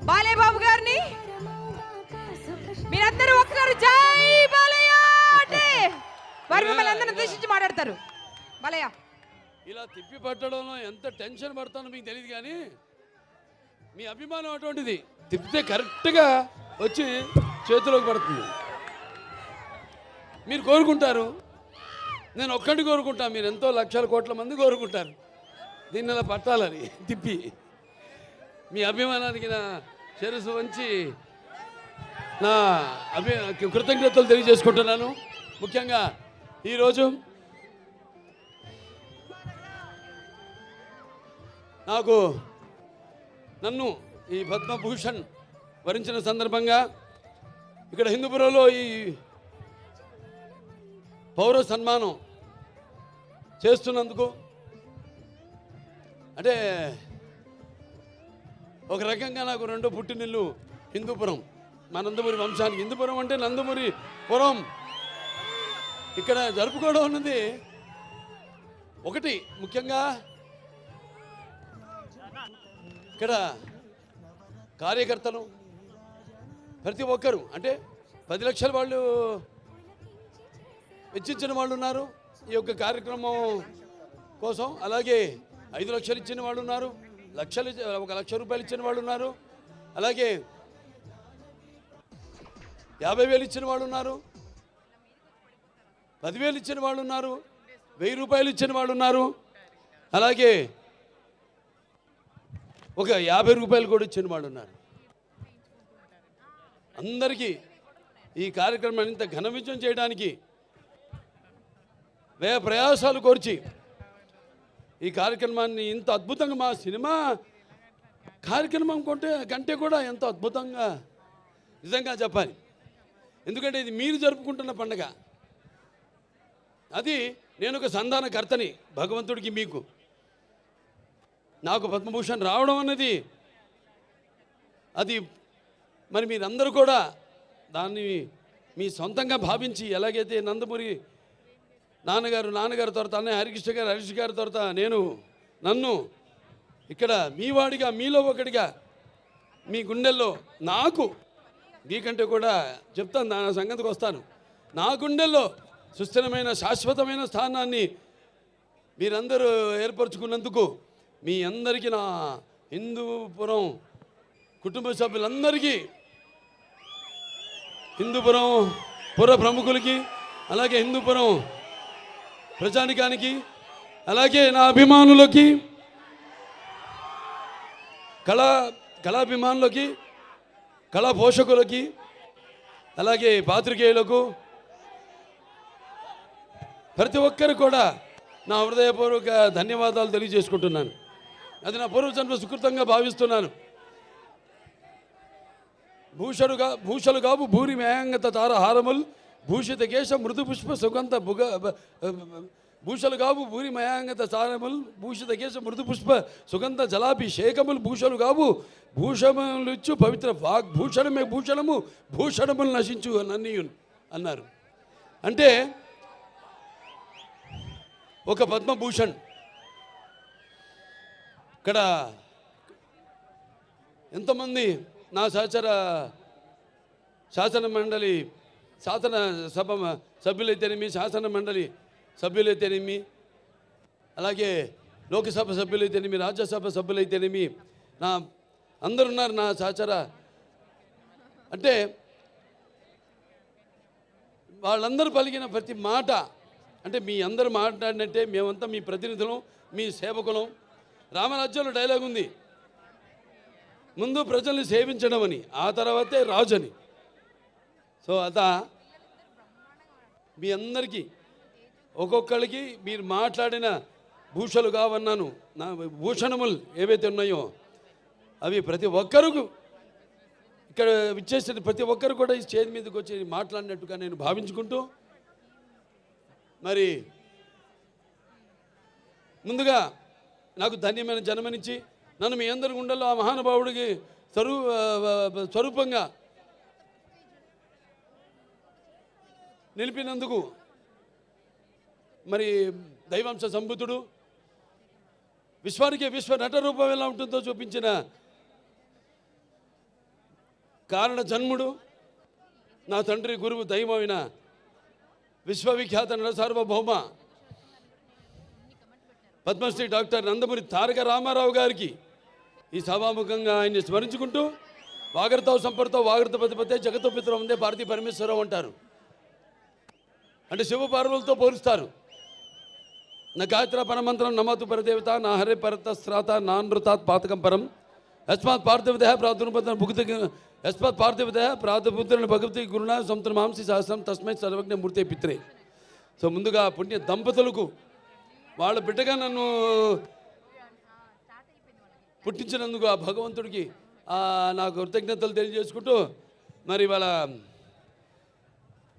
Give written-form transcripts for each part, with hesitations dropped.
బాలయ్య బాబు గారిని మీరందరూ ఒక్కసారి జై బాలయ్య అంటే వారు మిమ్మల్ని అందరిని ఉద్దేశించి మాట్లాడతారు. బాలయ్య ఇలా తిప్పి పట్టడంలో ఎంత టెన్షన్ పడతానో మీకు తెలియదు, కానీ మీ అభిమానం అటువంటిది. తిప్పితే కరెక్ట్గా వచ్చి చేతిలోకి పడుతుంది. మీరు కోరుకుంటారు, నేను ఒక్కటి కోరుకుంటా, మీరు ఎంతో లక్షల కోట్ల మంది కోరుకుంటారు దీన్ని అలా పట్టాలని. తిప్పి మీ అభిమానానికి నా శిరస్సు వంచి నా కృతజ్ఞతలు తెలియజేసుకుంటున్నాను. ముఖ్యంగా ఈరోజు నన్ను ఈ పద్మభూషణ్ వరించిన సందర్భంగా ఇక్కడ హిందూపురంలో ఈ పౌర సన్మానం చేస్తున్నందుకు, అంటే ఒక రకంగా నాకు రెండో పుట్టినిల్లు హిందూపురం, మా నందమూరి వంశానికి. హిందూపురం అంటే నందమూరి పురం. ఇక్కడ జరుపుకోవడం అన్నది ఒకటి. ముఖ్యంగా ఇక్కడ కార్యకర్తలు ప్రతి ఒక్కరు, అంటే 10 లక్షల వాళ్ళు వెచ్చించిన వాళ్ళు ఉన్నారు ఈ యొక్క కార్యక్రమం కోసం. అలాగే 5 లక్షలు ఇచ్చిన వాళ్ళు ఉన్నారు, 1 లక్ష రూపాయలు ఇచ్చిన వాళ్ళు ఉన్నారు, అలాగే 50,000 ఇచ్చిన వాళ్ళు ఉన్నారు, 10,000 ఇచ్చిన వాళ్ళు ఉన్నారు, 1000 రూపాయలు ఇచ్చిన వాళ్ళు ఉన్నారు, అలాగే ఒక 50 రూపాయలు కూడా ఇచ్చిన వాళ్ళు ఉన్నారు. అందరికీ ఈ కార్యక్రమాన్ని ఇంత ఘన విజయం చేయడానికి వ్యయ ప్రయాసాలు కోర్చి ఈ కార్యక్రమాన్ని ఇంత అద్భుతంగా, మా సినిమా కార్యక్రమం కంటే కూడా ఎంతో అద్భుతంగా నిజంగా చెప్పాలి. ఎందుకంటే ఇది మీరు జరుపుకుంటున్న పండుగ. అది నేను ఒక సంధానకర్తని భగవంతుడికి. మీకు నాకు పద్మభూషణ్ రావడం అన్నది అది మరి మీరందరూ కూడా దాన్ని మీ సొంతంగా భావించి, ఎలాగైతే నందమూరి నాన్నగారు తర్వాత అన్నయ్య హరీష్ గారి తర్వాత నన్ను ఇక్కడ మీ వాడిగా, మీలో ఒకటిగా, మీ గుండెల్లో నాకు మీకంటే కూడా చెప్తాను, నా సంగతికి వస్తాను, నా గుండెల్లో సుస్థిరమైన శాశ్వతమైన స్థానాన్ని మీరందరూ ఏర్పరచుకున్నందుకు మీ అందరికీ, నా హిందూపురం కుటుంబ సభ్యులందరికీ, హిందూపురం పుర ప్రముఖులకి, అలాగే హిందూపురం ప్రజానికానికి, అలాగే నా అభిమానులకి, కళాభిమానులకి, కళా పోషకులకి, అలాగే పాత్రికేయులకు, ప్రతి ఒక్కరు కూడా నా హృదయపూర్వక ధన్యవాదాలు తెలియజేసుకుంటున్నాను. అది నా పూర్వజన్మ సుకృతంగా భావిస్తున్నాను. భూషలు గాబు భూరి మేయంగత తార హారముల్ భూషిత కేశ మృదు పుష్ప సుగంధ భూషలు గాబు భూరి మయాంగత తారముల్ భూషిత కేశ మృదు పుష్ప సుగంధ జలాభిషేకములు భూషలు గాబు భూషములిచ్చు పవిత్ర వాగ్భూషణమే భూషణము భూషణములు నశించు నన్నీయున్ అన్నారు. అంటే ఒక పద్మభూషణ్ ఇక్కడ ఎంతమంది నా శాసన సభ సభ్యులైతేనేమి, శాసన మండలి సభ్యులైతేనేమి, అలాగే లోక్సభ సభ్యులైతేనేమి, రాజ్యసభ సభ్యులైతేనేమి, అందరున్నారు నా సహచర. అంటే వాళ్ళందరూ పలికిన ప్రతి మాట, అంటే మీ అందరూ మాట్లాడినట్టే మేమంతా మీ ప్రతినిధులం, మీ సేవకులం. రామరాజ్యంలో డైలాగ్ ఉంది, ముందు ప్రజల్ని సేవించడం అని, ఆ తర్వాతే రాజు అని. సో మీ అందరికీ ఒక్కొక్కరికి మీరు మాట్లాడిన భూషలు కావన్నాను, నా భూషణములు ఏవైతే ఉన్నాయో అవి ప్రతి ఒక్కరు ఇక్కడ విచ్చేసిన ప్రతి ఒక్కరు కూడా ఈ స్టేజ్ మీదకి వచ్చి మాట్లాడినట్టుగా నేను భావించుకుంటూ, మరి ముందుగా నాకు ధన్యమైన జన్మనిచ్చి నన్ను మీ అందరి గుండెల్లో ఆ మహానుభావుడికి స్వరూపంగా నిలిపినందుకు, మరి దైవాంశ సంభూతుడు, విశ్వ నట రూపం ఎలా ఉంటుందో చూపించిన కారణ జన్ముడు, నా తండ్రి గురువు దైవమైన విశ్వవిఖ్యాత నట సార్వభౌమ పద్మశ్రీ డాక్టర్ నందమూరి తారక రామారావు గారికి ఈ సభాముఖంగా ఆయన్ని స్మరించుకుంటూ వాగర్తో సంపర్తో వాగర్త పతిపతే జగతో పితరం ఉందే భారతీ పరమేశ్వరం అంటారు. అంటే శివ పార్వతులతో పోలుస్తారు. నా గాయత్ర పరమంత్రం నమతు పరదేవత నా హరే పరత శ్రాత నానృతాత్ పాతకం పరం యస్మాత్ పార్థివదేహ ప్రాతుర్పద భుక్తి యస్మాత్ పార్థివదేహ ప్రాతుపుత్రుని భగవతి గురుణ సముద్ర మాంసి సహస్రం తస్మై సర్వజ్ఞ మూర్తే పిత్రే. సో ముందుగా పుణ్య దంపతులకు వాళ్ళ బిడ్డగా నన్ను పుట్టించినందుకు ఆ భగవంతుడికి నాకు కృతజ్ఞతలు తెలియజేసుకుంటూ, మరి వాళ్ళ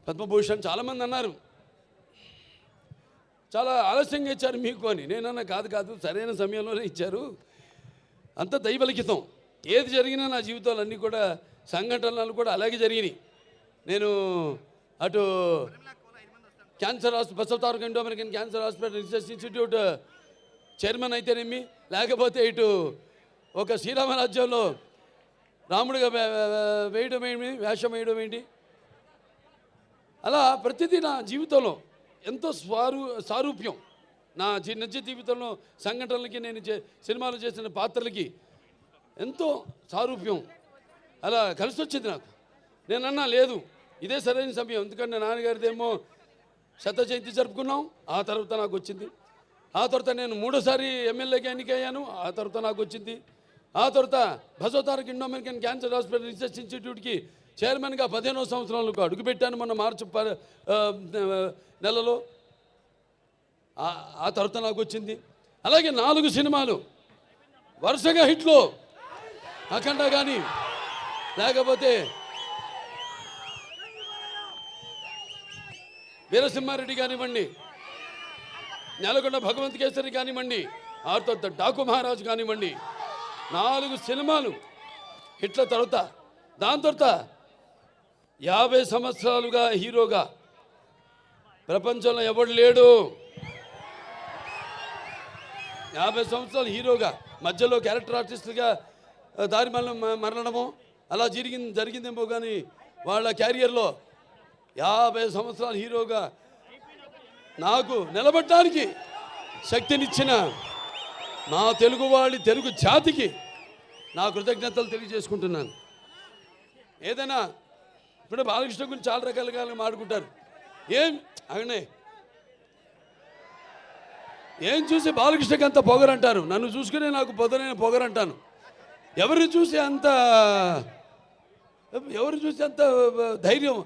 పద్మభూషణ్ చాలామంది అన్నారు చాలా ఆలస్యంగా ఇచ్చారు మీకు అని. నేనన్నా కాదు సరైన సమయంలోనే ఇచ్చారు. అంత దైవలిఖితం. ఏది జరిగినా నా జీవితాలు అన్నీ కూడా సంఘటనలు కూడా అలాగే జరిగినాయి. నేను అటు cancer hospital Basavataraka Indo American cancer hospital research institute chairman అయితేనేమి, లేకపోతే ఇటు ఒక శ్రీరామరాజ్యంలో రాముడిగా వేయడం ఏంటి, వేషం వేయడం ఏంటి, అలా ప్రతిదీ నా జీవితంలో ఎంతో సారూప్యం. నా నిజ జీవితంలో సంఘటనలకి నేను సినిమాలు చేసిన పాత్రలకి ఎంతో సారూప్యం అలా కలిసి వచ్చింది నాకు. నేనన్నా లేదు ఇదే సరైన సమయం, ఎందుకంటే నాన్నగారిదేమో శత జయంతి జరుపుకున్నాం, ఆ తర్వాత నాకు వచ్చింది. ఆ తర్వాత నేను 3వ ఎమ్మెల్యేగా ఎన్నికయ్యాను, ఆ తర్వాత నాకు వచ్చింది. ఆ తర్వాత Basavataraka Indo American cancer hospital research ఇన్స్టిట్యూట్కి చైర్మన్గా 15వ సంవత్సరంలో అడుగుపెట్టాను మొన్న మార్చి నెలలో. ఆ తర్వాత నాకు వచ్చింది. అలాగే 4 సినిమాలు వరుసగా హిట్లో, అఖండ కానీ లేకపోతే వీరసింహారెడ్డి కానివ్వండి, నెలకొండ భగవంత్ కేసరి కానివ్వండి, ఆ తర్వాత డాకు మహారాజు కానివ్వండి, 4 సినిమాలు హిట్ల తర్వాత దాని తర్వాత 50 సంవత్సరాలుగా హీరోగా ప్రపంచంలో ఎవడు లేడు. 50 సంవత్సరాలు హీరోగా మధ్యలో క్యారెక్టర్ ఆర్టిస్టులుగా దారి మరణము అలా జరిగిందేమో కానీ వాళ్ళ క్యారియర్లో 50 సంవత్సరాలు హీరోగా నాకు నిలబడటానికి శక్తినిచ్చిన నా తెలుగు జాతికి నా కృతజ్ఞతలు తెలియజేసుకుంటున్నాను. ఏదైనా ఇప్పుడు బాలకృష్ణ గురించి చాలా రకాలుగా మాట్లాడుకుంటారు. ఏం చూసి బాలకృష్ణకి అంత పొగరంటారు, నన్ను చూసుకునే నాకు పొదనైన పొగరంటాను. ఎవరిని చూసి అంత ధైర్యం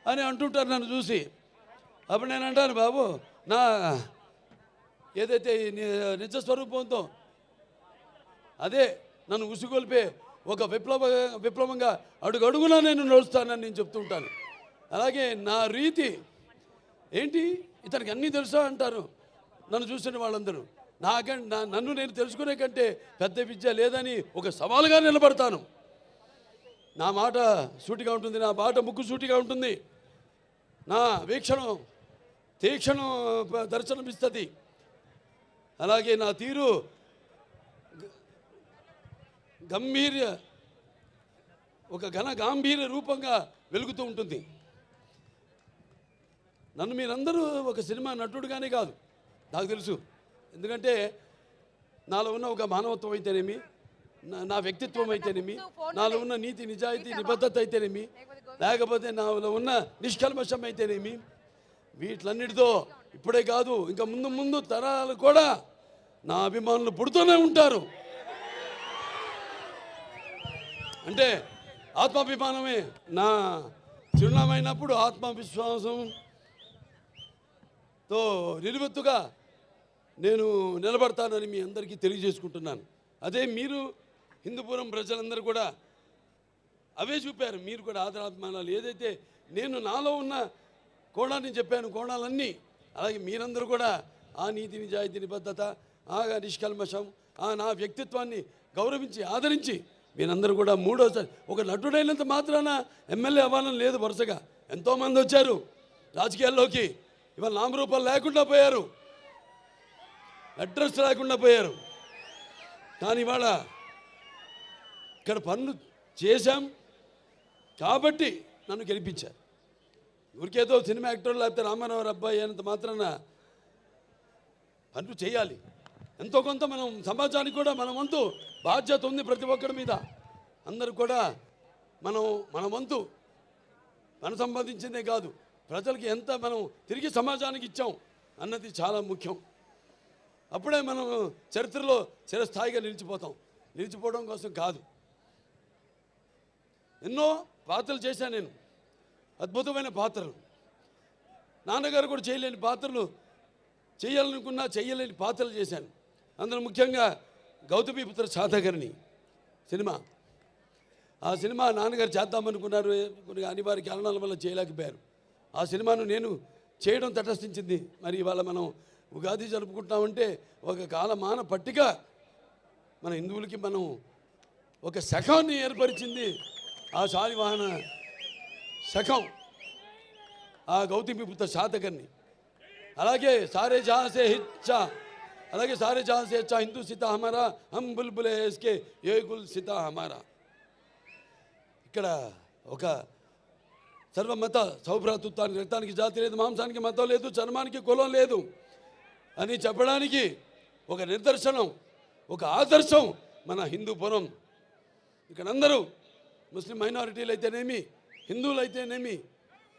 అని అంటుంటారు నన్ను చూసి. అప్పుడు నేను అంటాను, బాబు నా ఏదైతే నిజస్వరూపంతో అదే నన్ను ఉసిగొల్పే ఒక విప్లవంగా అడుగడుగునా నేను నడుస్తానని నేను చెప్తూ ఉంటాను. అలాగే నా రీతి ఏంటి, ఇతనికి అన్నీ తెలుసా అంటారు నన్ను చూసిన వాళ్ళందరూ. నన్ను నేను తెలుసుకునే కంటే పెద్ద విద్య లేదని ఒక సవాలుగా నిలబడతాను. నా మాట సూటిగా ఉంటుంది, నా మాట ముక్కు సూటిగా ఉంటుంది, నా వీక్షణం తీక్షణం దర్శనమిస్తుంది. అలాగే నా తీరు ఒక గాంభీర్య రూపంగా వెలుగుతూ ఉంటుంది. నన్ను మీరందరూ ఒక సినిమా నటుడుగానే కాదు నాకు తెలుసు, ఎందుకంటే నాలో ఉన్న ఒక మానవత్వం అయితేనేమి, నా వ్యక్తిత్వం అయితేనేమి, నాలో ఉన్న నీతి నిజాయితీ నిబద్ధత అయితేనేమి, లేకపోతే నాలో ఉన్న నిష్కల్మషం అయితేనేమి, వీటిలన్నిటితో ఇప్పుడే కాదు ఇంకా ముందు తరాలు కూడా నా అభిమానులు పుడుతూనే ఉంటారు. అంటే ఆత్మాభిమానమే నా చిరునామైనప్పుడు ఆత్మవిశ్వాసంతో నిలువెత్తుగా నేను నిలబడతానని మీ అందరికీ తెలియజేసుకుంటున్నాను. అదే మీరు హిందూపురం ప్రజలందరూ కూడా అవే చూపారు. మీరు కూడా ఆదరాభిమానాలు ఏదైతే నేను నాలో ఉన్న కోణాన్ని చెప్పాను, కోణాలన్నీ అలాగే మీరందరూ కూడా ఆ నీతి నిజాయితీ నిబద్ధత, ఆ నిష్కల్మషం, నా వ్యక్తిత్వాన్ని గౌరవించి ఆదరించి మీరందరూ కూడా మూడోసారి ఒక నటుడైనంత మాత్రాన ఎమ్మెల్యే అవ్వాలని లేదు. వరుసగా ఎంతోమంది వచ్చారు రాజకీయాల్లోకి, ఇవాళ నామరూపాలు లేకుండా పోయారు, అడ్రస్ లేకుండా పోయారు. కానీ ఇవాళ ఇక్కడ పనులు చేశాం కాబట్టి నన్ను గెలిపించారు. ఊరికేదో సినిమా యాక్టర్ లేకపోతే రామారావు అబ్బాయి అయినంత మాత్రాన పనులు చేయాలి. ఎంతో కొంత మనం సమాజానికి కూడా మన వంతు బాధ్యత ఉంది ప్రతి ఒక్కరి మీద. అందరూ కూడా మన వంతు మనం సంపాదించిందే కాదు, ప్రజలకి ఎంత మనం తిరిగి సమాజానికి ఇచ్చాం అన్నది చాలా ముఖ్యం. అప్పుడే మనం చరిత్రలో చిరస్థాయిగా నిలిచిపోవడం కోసం కాదు. ఎన్నో పాత్రలు చేశాను నేను, అద్భుతమైన పాత్రలు. నాన్నగారు కూడా చేయలేని పాత్రలు, చేయాలనుకున్నా చేయలేని పాత్రలు చేశాను. అందులో ముఖ్యంగా గౌతమిపుత్ర శాతకర్ణి సినిమా. ఆ సినిమా నాన్నగారు చేద్దామనుకున్నారు, కొన్ని అనివార్య కారణాల వల్ల చేయలేకపోయారు. ఆ సినిమాను నేను చేయడం తటస్థించింది. మరి ఇవాళ మనం ఉగాది జరుపుకుంటామంటే ఒక కాలమాన పట్టిక మన హిందువులకి మనం ఒక శకాన్ని ఏర్పరిచింది ఆ శాలివాహన శకం, ఆ గౌతమిపుత్ర శాతకర్ణి. అలాగే సారే జహాసే హిచ్చా, అలాగే సారే జహాసే హెచ్చా హిందూ సీతా హమారా, హమ్ బుల్బులే ఇస్కే ఏ గుల్ సీతా హమారా. ఇక్కడ ఒక సర్వమత సౌభ్రాతృత్వానికి, రక్తానికి జాతి లేదు, మాంసానికి మతం లేదు, చర్మానికి కులం లేదు అని చెప్పడానికి ఒక నిదర్శనం, ఒక ఆదర్శం మన హిందూపురం. ఇక్కడ అందరూ ముస్లిం మైనారిటీలు అయితేనేమి, హిందువులు అయితేనేమి,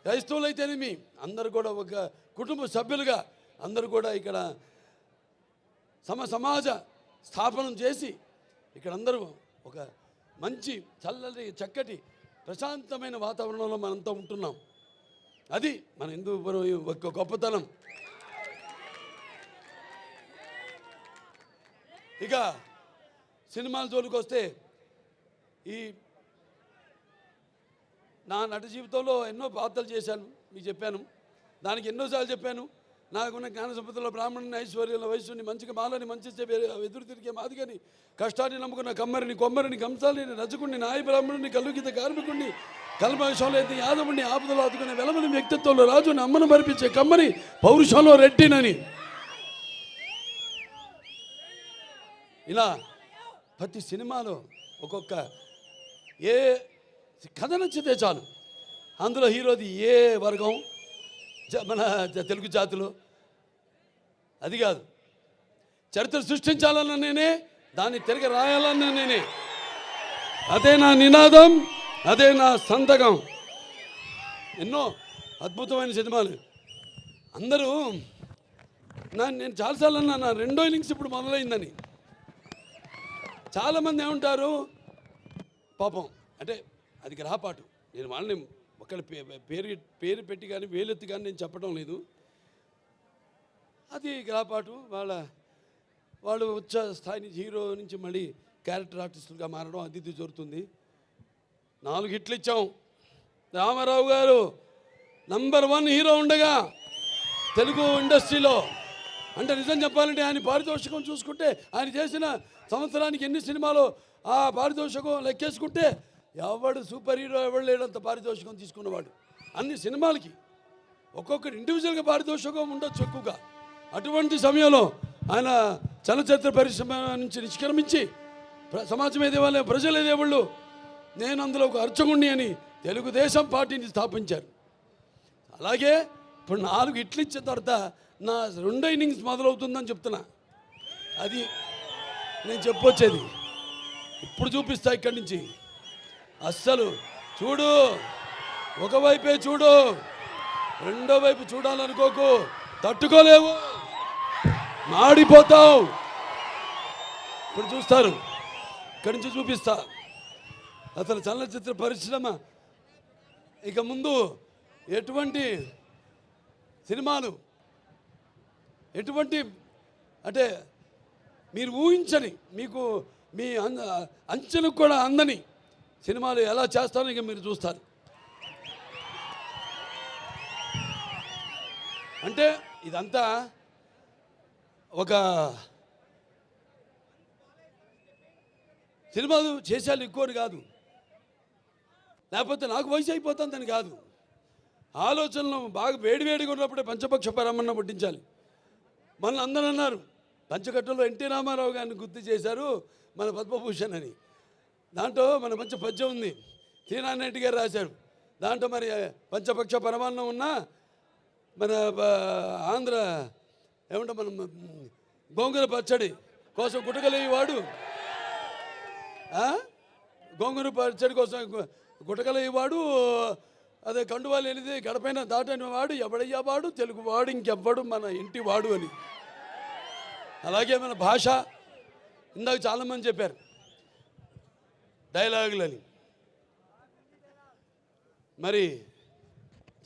క్రైస్తవులు అయితేనేమి, అందరూ కూడా ఒక కుటుంబ సభ్యులుగా అందరూ కూడా ఇక్కడ సమాజ స్థాపనం చేసి ఇక్కడ అందరూ ఒక మంచి చల్లటి చక్కటి ప్రశాంతమైన వాతావరణంలో మనంతా ఉంటున్నాం. అది మన హిందూపురం ఒక గొప్పతనం. ఇక సినిమాల జోలికి వస్తే, ఈ నా నట జీవితంలో ఎన్నో పాత్రలు చేశాను, మీకు చెప్పాను. దానికి ఎన్నోసార్లు చెప్పాను. నాకున్న జ్ఞాన సంపదలో బ్రాహ్మణుని, ఐశ్వర్యంలో వయస్సుని, మంచిగా మాలని, మంచి ఎదురు తిరిగే మాదిగని, కష్టాన్ని నమ్ముకున్న కమ్మరిని, కొమ్మరిని, కంసాలిని, రజకుడిని, నాయ బ్రాహ్మణుని, కల్లుగీత కార్మికుడిని, కల్మషంలో అయితే యాదవుడిని, ఆపదలో ఆదుకునే వెలమని, వ్యక్తిత్వంలో రాజుని, అమ్మను మరిపించే కమ్మని, పౌరుషంలో రెడ్డినని, ఇలా ప్రతి సినిమాలో ఒక్కొక్క ఏ కథ నచ్చితే చాలు, అందులో హీరోది ఏ వర్గం, మన తెలుగు జాతిలో అది కాదు. చరిత్ర సృష్టించాలన్న నేనే, దాన్ని తిరిగి రాయాలన్న నేనే. అదే నా నినాదం, అదే నా సంతకం. ఎన్నో అద్భుతమైన సినిమాలు. అందరూ నేను చాలాసార్లు అన్నా, నా రెండో ఇన్నింగ్స్ ఇప్పుడు మొదలైందని. చాలామంది ఏమంటారు, పాపం అంటే అది గ్రహపాటు. నేను వాళ్ళని ఒకళ్ళ పేరు పెట్టి కానీ వేలెత్తి కానీ నేను చెప్పడం లేదు. అది గ్రహపాటు. వాళ్ళు ఉచ్చ స్థాయి నుంచి, హీరో నుంచి మళ్ళీ క్యారెక్టర్ ఆర్టిస్టులుగా మారడం అది జరుగుతుంది. 4 హిట్లు ఇచ్చాం. రామారావు గారు నంబర్ 1 హీరో ఉండగా తెలుగు ఇండస్ట్రీలో, అంటే నిజం చెప్పాలంటే ఆయన పారితోషికం చూసుకుంటే, ఆయన చేసిన సంవత్సరానికి ఎన్ని సినిమాలు ఆ పారితోషికం లెక్కేసుకుంటే ఎవడు సూపర్ హీరో ఎవడు లేడంత పారితోషికం తీసుకున్నవాడు. అన్ని సినిమాలకి ఒక్కొక్కటి ఇండివిజువల్గా పారితోషికం ఉండొచ్చు ఎక్కువగా. అటువంటి సమయంలో ఆయన చలనచిత్ర పరిశ్రమ నుంచి నిష్క్రమించి సమాజం ఏదేవాళ్ళు, ప్రజలు ఏదేవాళ్ళు, నేను అందులో ఒక అర్చకుణ్ణి అని తెలుగుదేశం పార్టీని స్థాపించారు. అలాగే ఇప్పుడు 4 హిట్లు ఇచ్చిన తర్వాత నా రెండో ఇన్నింగ్స్ మొదలవుతుందని చెప్తున్నా. అది నేను చెప్పొచ్చేది. ఇప్పుడు చూపిస్తా ఇక్కడి నుంచి. అస్సలు చూడు, ఒకవైపే చూడు, రెండో వైపు చూడాలనుకోకు, తట్టుకోలేవు, మాడిపోతావు. ఇప్పుడు చూస్తారు, ఇక్కడి నుంచి చూపిస్తా. అసలు చలనచిత్ర పరిశ్రమ ఇక ముందు ఎటువంటి సినిమాలు, ఎటువంటి అంటే మీరు ఊహించని, మీకు మీ అంచనకు కూడా అందని సినిమాలు ఎలా చేస్తారో ఇక మీరు చూస్తారు. అంటే ఇదంతా ఒక సినిమాలు చేసేయాలి ఎక్కువని కాదు, లేకపోతే నాకు వయసు అయిపోతుందని కాదు. ఆలోచనలు బాగా వేడివేడిగా ఉన్నప్పుడే పంచపక్ష పరమన్న పుట్టించాలి. మన అందరూ అన్నారు, పంచకట్టులో ఎన్టీ రామారావు గారిని గుర్తు చేశారు మన పద్మభూషణ్ అని. దాంట్లో మన మంచి పద్యం ఉంది, తీనారెడ్డి గారు రాశారు. దాంట్లో మరి పంచపక్ష పరమాన్నం ఉన్నా మన ఆంధ్ర ఏమంటే మనం గోంగూర పచ్చడి కోసం గుటకలేవాడు, గోంగూర పచ్చడి కోసం గుటకలేవాడు, అదే కండువాలు వెళ్ళింది గడపైన దాటని వాడు ఎవడయ్యా వాడు తెలుగు వాడు ఇంకెవ్వడు మన ఇంటి వాడు అని. అలాగే మన భాష ఇందాక చాలామంది చెప్పారు డైలాగులని. మరి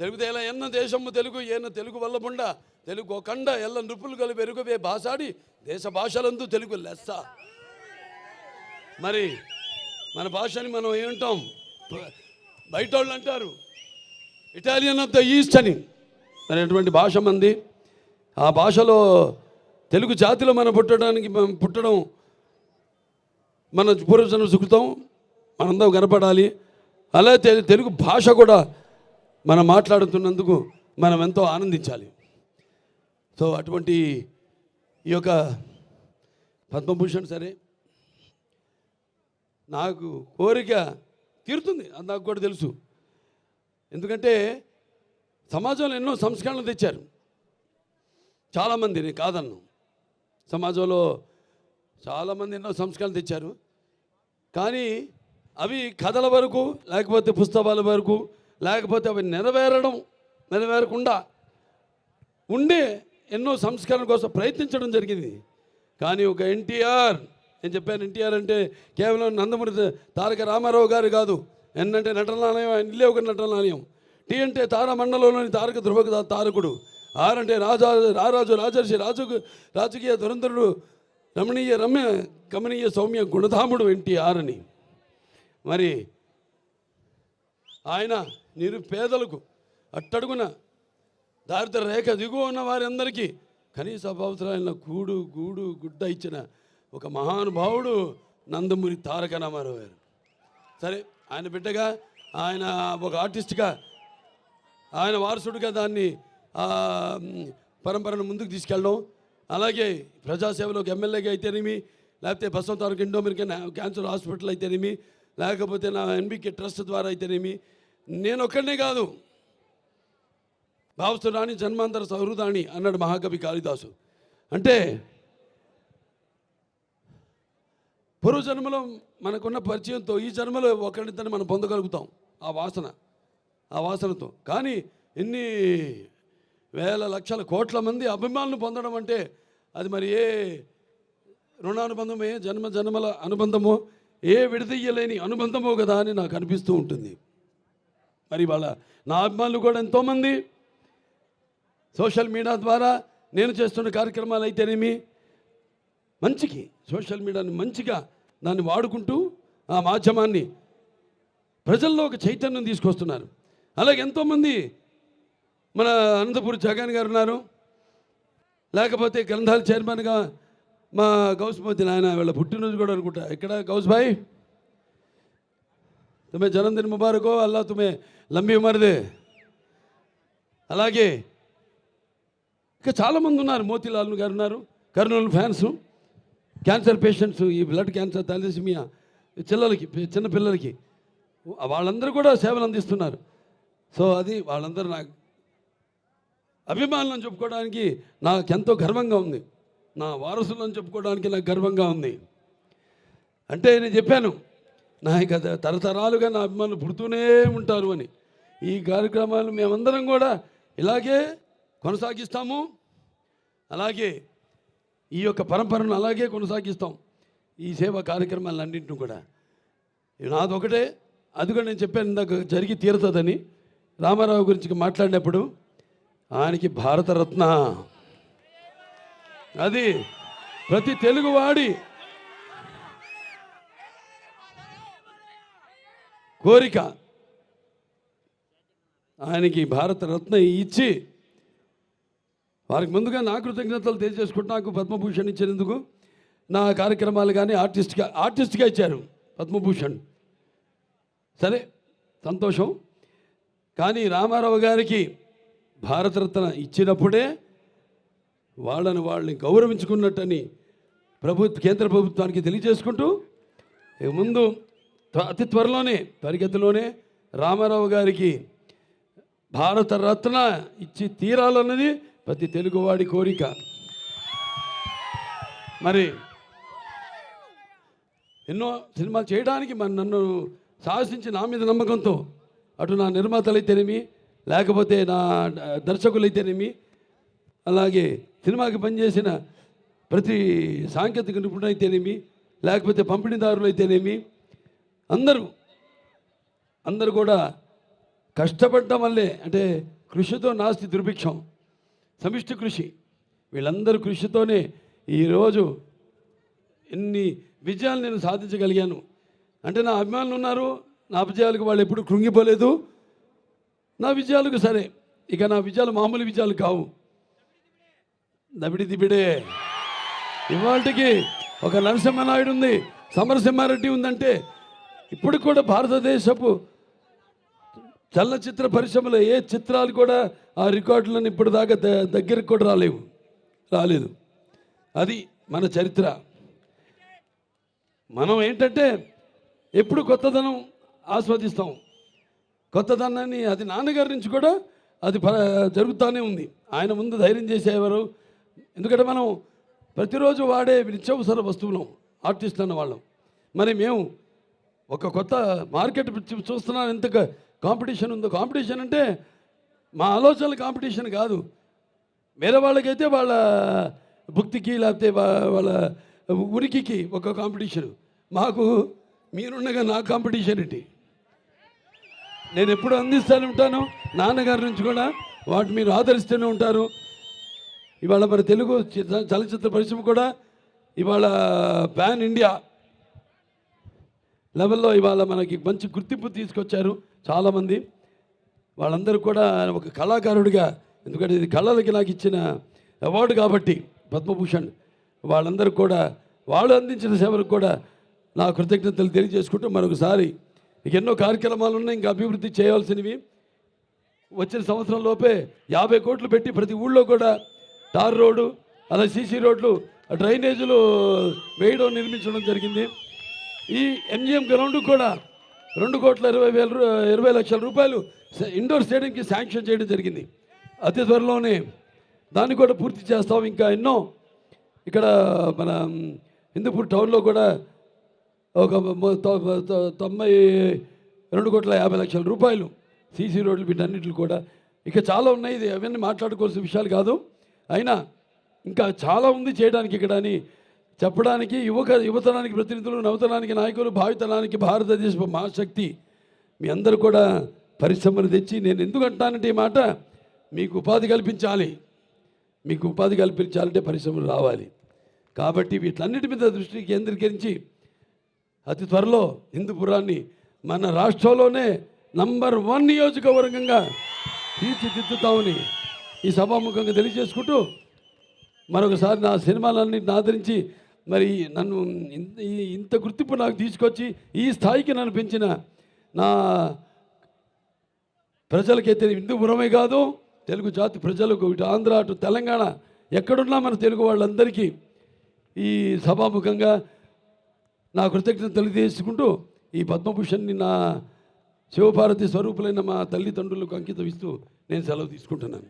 తెలుగుదేలా ఎన్న దేశము తెలుగు ఏన్న తెలుగు వల్లబుండ తెలుగు ఒకండ ఎల్ల నృపులు కలిపి ఎరుగవే భాషాడి దేశ భాషలందు తెలుగు లెస్స. మరి మన భాషని మనం ఏమంటాం, బయట వాళ్ళు అంటారు ఇటాలియన్ ఆఫ్ ద ఈస్ట్ అని. మరి అటువంటి భాష మంది. ఆ భాషలో తెలుగు జాతిలో మనం పుట్టడం మన పూర్వజన్మ సుకృతం, మనందరం కనపడాలి. అలా తెలుగు భాష కూడా మనం మాట్లాడుతున్నందుకు మనం ఎంతో ఆనందించాలి. సో అటువంటి ఈ యొక్క పద్మభూషణ్ సరే నాకు కోరిక తీరుతుంది, అది నాకు కూడా తెలుసు. ఎందుకంటే సమాజంలో ఎన్నో సంస్కరణలు తెచ్చారు చాలామంది, నేను కాదన్ను. సమాజంలో చాలామంది ఎన్నో సంస్కరణలు తెచ్చారు, కానీ అవి కథల వరకు లేకపోతే పుస్తకాల వరకు లేకపోతే అవి నెరవేరకుండా ఉండే ఎన్నో సంస్కరణ కోసం ప్రయత్నించడం జరిగింది. కానీ ఒక ఎన్టీఆర్, నేను చెప్పాను ఎన్టీఆర్ అంటే కేవలం నందమూరి తారక రామారావు గారు కాదు. ఎన్ అంటే నటనాలయం, ఆయన ఇల్లే ఒక నటనాలయం. టీ అంటే తారమండలంలోని తారక ధ్రువ తారకుడు. ఆర్ అంటే రారాజు రాజర్షి రాజకీయ దురంధరుడు రమణీయ గమనీయ సౌమ్య గుణధాముడు ఎన్టీఆర్ అని. మరి ఆయన నిరుపేదలకు అట్టడుగున దారిద్ర రేఖ దిగువ ఉన్న వారందరికీ కనీస అవసరాలైన కూడు గూడు గుడ్డ ఇచ్చిన ఒక మహానుభావుడు నందమూరి తారక రామారావు గారు. సరే, ఆయన బిడ్డగా, ఆయన ఒక ఆర్టిస్ట్గా, ఆయన వారసుడిగా దాన్ని పరంపరను ముందుకు తీసుకెళ్ళడం, అలాగే ప్రజాసేవలోకి ఎమ్మెల్యేగా అయితేనేమి, లేకపోతే బసవంతారక ఇండో అమెరికన్ క్యాన్సర్ హాస్పిటల్ అయితేనేమి, లేకపోతే నా ఎన్బికే ట్రస్ట్ ద్వారా అయితేనేమి, నేను ఒక్కడనే కాదు, భావస్తురాణి జన్మాంతర సహృదాణి అన్నాడు మహాకవి కాళిదాసు. అంటే పూర్వజన్మలో మనకున్న పరిచయంతో ఈ జన్మలో ఒకరిద్దరిని మనం పొందగలుగుతాం ఆ వాసనతో. కానీ ఎన్ని వేల లక్షల కోట్ల మంది అభిమానులు పొందడం అంటే అది మరి ఏ రుణానుబంధమో, ఏ జన్మల అనుబంధమో, ఏ విడదీయలేని అనుబంధమో కదా అని నాకు అనిపిస్తూ ఉంటుంది. మరి వాళ్ళ నా అభిమానులు కూడా ఎంతోమంది సోషల్ మీడియా ద్వారా నేను చేస్తున్న కార్యక్రమాలు అయితేనేమి మంచికి, సోషల్ మీడియాని మంచిగా దాన్ని వాడుకుంటూ ఆ మాధ్యమాన్ని ప్రజల్లో ఒక చైతన్యం తీసుకొస్తున్నారు. అలాగే ఎంతోమంది మన అనంతపూర్ జగన్ గారు ఉన్నారు, లేకపోతే గ్రంథాల చైర్మన్గా మా గౌస్మతి నాయన వీళ్ళ పుట్టినరోజు కూడా అనుకుంటా. ఇక్కడ గౌస్ భాయ్ తుమ్మే జన్మదిన ముబారకో, అల్లా తుమ్మే లంబీ ఉమర్దే. అలాగే ఇంకా చాలామంది ఉన్నారు, మోతీలాల్ గారు ఉన్నారు, కర్నూలు ఫ్యాన్స్, క్యాన్సర్ పేషెంట్స్, ఈ బ్లడ్ క్యాన్సర్, థాలసీమియా చిన్నపిల్లలకి వాళ్ళందరూ కూడా సేవలు అందిస్తున్నారు. సో అది వాళ్ళందరూ నాకు అభిమానులను చెప్పుకోవడానికి నాకెంతో గర్వంగా ఉంది, నా వారసులను చెప్పుకోవడానికి నాకు గర్వంగా ఉంది. అంటే నేను చెప్పాను నాకు తరతరాలుగా నా అభిమానులు పుడుతూనే ఉంటారు అని. ఈ కార్యక్రమాలు మేమందరం కూడా ఇలాగే కొనసాగిస్తాము, అలాగే ఈ యొక్క పరంపరను అలాగే కొనసాగిస్తాం. ఈ సేవా కార్యక్రమాలన్నింటినీ కూడా నాదొకటే, అది కూడా నేను చెప్పాను ఇందాక జరిగి తీరుతుందని. రామారావు గురించి మాట్లాడినప్పుడు ఆయనకి భారతరత్న, అది ప్రతి తెలుగువాడి కోరిక. ఆయనకి భారతరత్న ఇచ్చి వారికి ముందుగా నా కృతజ్ఞతలు తెలియజేసుకుంటూ నాకు పద్మభూషణ్ ఇచ్చినందుకు, నా కార్యక్రమాలు కానీ ఆర్టిస్ట్గా ఇచ్చారు పద్మభూషణ్. సరే, సంతోషం. కానీ రామారావు గారికి భారతరత్న ఇచ్చినప్పుడే వాళ్ళని గౌరవించుకున్నట్టని కేంద్ర ప్రభుత్వానికి తెలియజేసుకుంటూ ముందు అతి త్వరలోనే పరిగెత్తులోనే రామారావు గారికి భారత రత్న ఇచ్చి తీరాలన్నది ప్రతి తెలుగువాడి కోరిక. మరి ఎన్నో సినిమాలు చేయడానికి నన్ను సాహసించి నా మీద నమ్మకంతో అటు నా నిర్మాతలైతేనేమి, లేకపోతే నా దర్శకులైతేనేమి, అలాగే సినిమాకి పనిచేసిన ప్రతి సాంకేతిక నిపుణులైతేనేమి, లేకపోతే పంపిణీదారులు అయితేనేమి, అందరూ కూడా కష్టపడటం వల్లే, అంటే కృషితో నాస్తి దుర్భిక్షం, సమిష్టి కృషి, వీళ్ళందరూ కృషితోనే ఈరోజు ఎన్ని విజయాలు నేను సాధించగలిగాను. అంటే నా అభిమానులు ఉన్నారు, నా విజయాలకు వాళ్ళు ఎప్పుడు కృంగిపోలేదు. నా విజయాలకు సరే, ఇక నా విజయాలు మామూలు విజయాలు కావు, దబిడి దిబిడే. ఇవాళకి ఒక నరసింహనాయుడు ఉంది, సమరసింహారెడ్డి ఉందంటే ఇప్పుడు కూడా భారతదేశపు చలనచిత్ర పరిశ్రమలో ఏ చిత్రాలు కూడా ఆ రికార్డులను ఇప్పటిదాకా దగ్గరికి కూడా రాలేదు. అది మన చరిత్ర. మనం ఏంటంటే ఎప్పుడు కొత్తదనం ఆస్వాదిస్తాం. కొత్తదనాన్ని అది నాన్నగారి నుంచి కూడా అది జరుగుతూనే ఉంది. ఆయన ముందు ధైర్యం చేసేవారు. ఎందుకంటే మనం ప్రతిరోజు వాడే నిత్యావసర వస్తువులు ఆర్టిస్ట్ అన్న వాళ్ళం. మరి మేము ఒక కొత్త మార్కెట్ చూస్తున్నాం, ఎంత కాంపిటీషన్ ఉందో. కాంపిటీషన్ అంటే మా ఆలోచనల కాంపిటీషన్ కాదు. వేరే వాళ్ళకైతే వాళ్ళ భక్తికి లేకపోతే వాళ్ళ ఉనికికి ఒక కాంపిటీషన్. మాకు మీరుండగా నా కాంపిటీషన్ ఏంటి? నేను ఎప్పుడు అందిస్తూనే ఉంటాను, నాన్నగారి నుంచి కూడా వాటి మీరు ఆదరిస్తూనే ఉంటారు. ఇవాళ మన తెలుగు చలనచిత్ర పరిశ్రమ కూడా ఇవాళ పాన్ ఇండియా లెవెల్లో ఇవాళ మనకి మంచి గుర్తింపు తీసుకొచ్చారు చాలామంది. వాళ్ళందరూ కూడా ఒక కళాకారుడిగా, ఎందుకంటే ఇది కళలకి నాకు ఇచ్చిన అవార్డు కాబట్టి పద్మభూషణ్, వాళ్ళందరూ కూడా వాళ్ళు అందించిన సేవలకు కూడా నా కృతజ్ఞతలు తెలియజేసుకుంటూ మరొకసారి ఇక ఎన్నో కార్యక్రమాలు ఉన్నాయి, ఇంకా అభివృద్ధి చేయాల్సినవి. వచ్చిన సంవత్సరం లోపే 50 కోట్లు పెట్టి ప్రతి ఊళ్ళో కూడా టార్ రోడ్డు, అలా సీసీ రోడ్లు, డ్రైనేజీలు వేయడం, నిర్మించడం జరిగింది. ఈ ఎంజిఎం గ్రౌండ్ కూడా 2,20,00,000 రూపాయలు ఇండోర్ స్టేడియంకి శాంక్షన్ చేయడం జరిగింది. అతి త్వరలోనే దాన్ని కూడా పూర్తి చేస్తాం. ఇంకా ఎన్నో ఇక్కడ మన హిందూపూర్ టౌన్లో కూడా ఒక 92,50,00,000 రూపాయలు సీసీ రోడ్లు, వీటన్నిటిని కూడా ఇక చాలా ఉన్నాయి. ఇది అవన్నీ మాట్లాడుకోవాల్సిన విషయాలు కాదు. అయినా ఇంకా చాలా ఉంది చేయడానికి ఇక్కడ అని చెప్పడానికి యువతరానికి ప్రతినిధులు, నవతరానికి నాయకులు, భావితరానికి భారతదేశపు మహాశక్తి మీ అందరూ కూడా పరిశ్రమలు తెచ్చి, నేను ఎందుకు అంటానంటే ఈ మాట, మీకు ఉపాధి కల్పించాలి. మీకు ఉపాధి కల్పించాలంటే పరిశ్రమలు రావాలి. కాబట్టి వీటన్నిటి మీద దృష్టి కేంద్రీకరించి అతి త్వరలో హిందూపురాన్ని మన రాష్ట్రంలోనే నంబర్ 1 నియోజకవర్గంగా తీర్చిదిద్దుతామని ఈ సభాముఖంగా తెలియజేసుకుంటూ, మరొకసారి నా సినిమాలన్నింటిని ఆదరించి మరి నన్ను ఇంత గుర్తింపు నాకు తీసుకొచ్చి ఈ స్థాయికి నన్ను పెంచిన నా ప్రజలకైతే హిందూపురమే కాదు, తెలుగు జాతి ప్రజలకు, ఇటు ఆంధ్ర అటు తెలంగాణ ఎక్కడున్నా మన తెలుగు వాళ్ళందరికీ ఈ సభాముఖంగా నా కృతజ్ఞత తెలియజేసుకుంటూ ఈ పద్మభూషణ్ని నా శివభారతి స్వరూపులైన మా తల్లిదండ్రులకు అంకితం ఇస్తూ నేను సెలవు తీసుకుంటున్నాను.